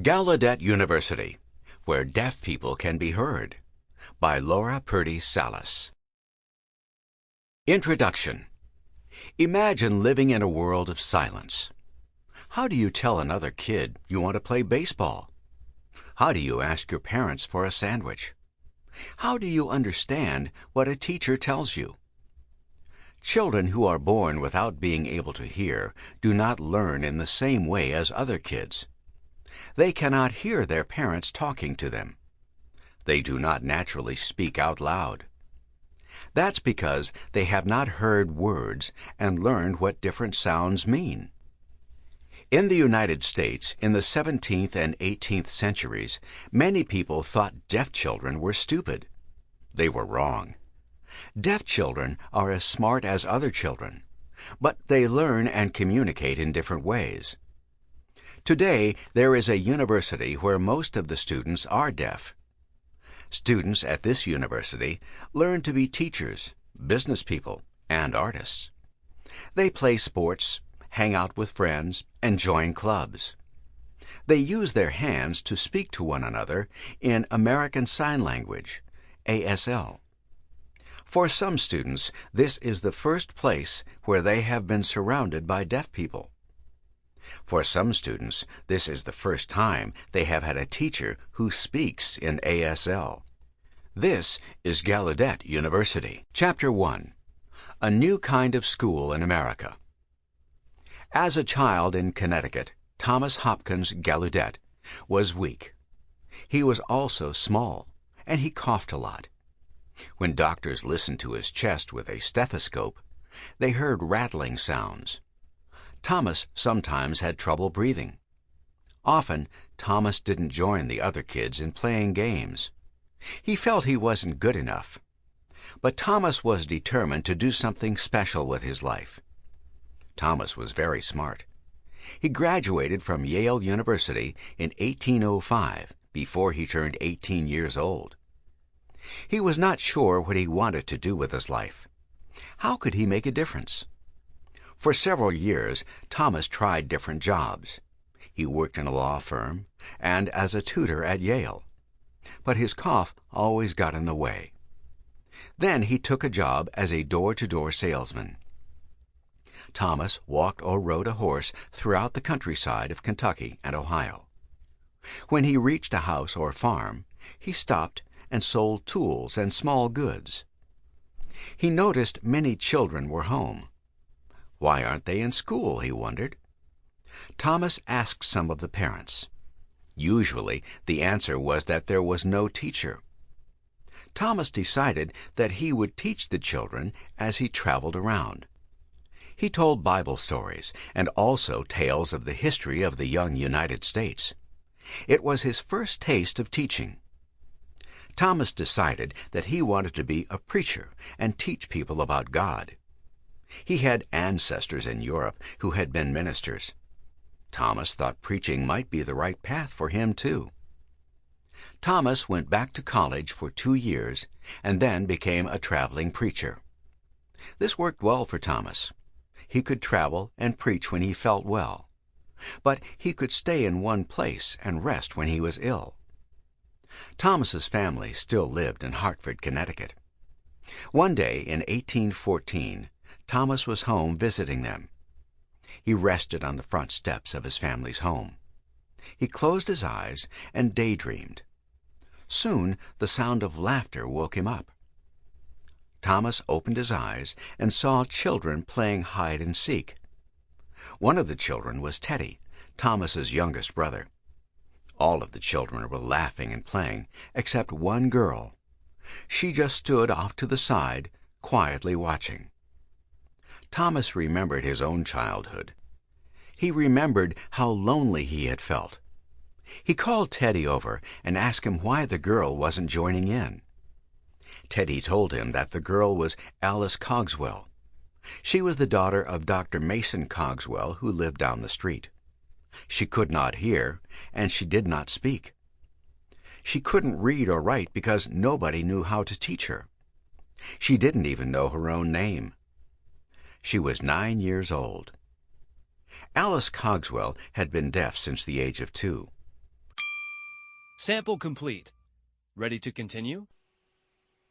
Gallaudet University, where deaf people can be heard, by Purdie Salas. Introduction. Imagine living in a world of silence. How do you tell another kid you want to play baseball? How do you ask your parents for a sandwich? How do you understand what a teacher tells you? Children who are born without being able to hear do not learn in the same way as other kids. They cannot hear their parents talking to them. They do not naturally speak out loud. That's because they have not heard words and learned what different sounds mean. In the United States, in the 17th and 18th centuries, many people thought deaf children were stupid. They were wrong. Deaf children are as smart as other children, but they learn and communicate in different ways. Today, there is a university where most of the students are deaf. Students at this university learn to be teachers, business people, and artists. They play sports, hang out with friends, and join clubs. They use their hands to speak to one another in American Sign Language, ASL. For some students, this is the first place where they have been surrounded by deaf people. For some students, this is the first time they have had a teacher who speaks in ASL. This is Gallaudet University. Chapter 1. A New Kind of School in America. As a child in Connecticut, Thomas Hopkins Gallaudet was weak. He was also small, and he coughed a lot. When doctors listened to his chest with a stethoscope, they heard rattling sounds. Thomas sometimes had trouble breathing. Often, Thomas didn't join the other kids in playing games. He felt he wasn't good enough. But Thomas was determined to do something special with his life. Thomas was very smart. He graduated from Yale University in 1805, before he turned 18 years old. He was not sure what he wanted to do with his life. How could he make a difference? For several years, Thomas tried different jobs. He worked in a law firm and as a tutor at Yale. But his cough always got in the way. Then he took a job as a door-to-door salesman. Thomas walked or rode a horse throughout the countryside of Kentucky and Ohio. When he reached a house or farm, he stopped and sold tools and small goods. He noticed many children were home. Why aren't they in school, he wondered. Thomas asked some of the parents. Usually, the answer was that there was no teacher. Thomas decided that he would teach the children as he traveled around. He told Bible stories and also tales of the history of the young United States. It was his first taste of teaching. Thomas decided that he wanted to be a preacher and teach people about God. He had ancestors in Europe who had been ministers. Thomas thought preaching might be the right path for him, too. Thomas went back to college for 2 years and then became a traveling preacher. This worked well for Thomas. He could travel and preach when he felt well, but he could stay in one place and rest when he was ill. Thomas's family still lived in Hartford, Connecticut. One day in 1814, Thomas was home visiting them. He rested on the front steps of his family's home. He closed his eyes and daydreamed. Soon the sound of laughter woke him up. Thomas opened his eyes and saw children playing hide and seek. One of the children was Teddy, Thomas's youngest brother. All of the children were laughing and playing, except one girl. She just stood off to the side, quietly watching. Thomas remembered his own childhood. He remembered how lonely he had felt. He called Teddy over and asked him why the girl wasn't joining in. Teddy told him that the girl was Alice Cogswell. She was the daughter of Dr. Mason Cogswell, who lived down the street. She could not hear, and she did not speak. She couldn't read or write because nobody knew how to teach her. She didn't even know her own name. She was 9 years old. Alice Cogswell had been deaf since the age of 2. Sample complete. Ready to continue?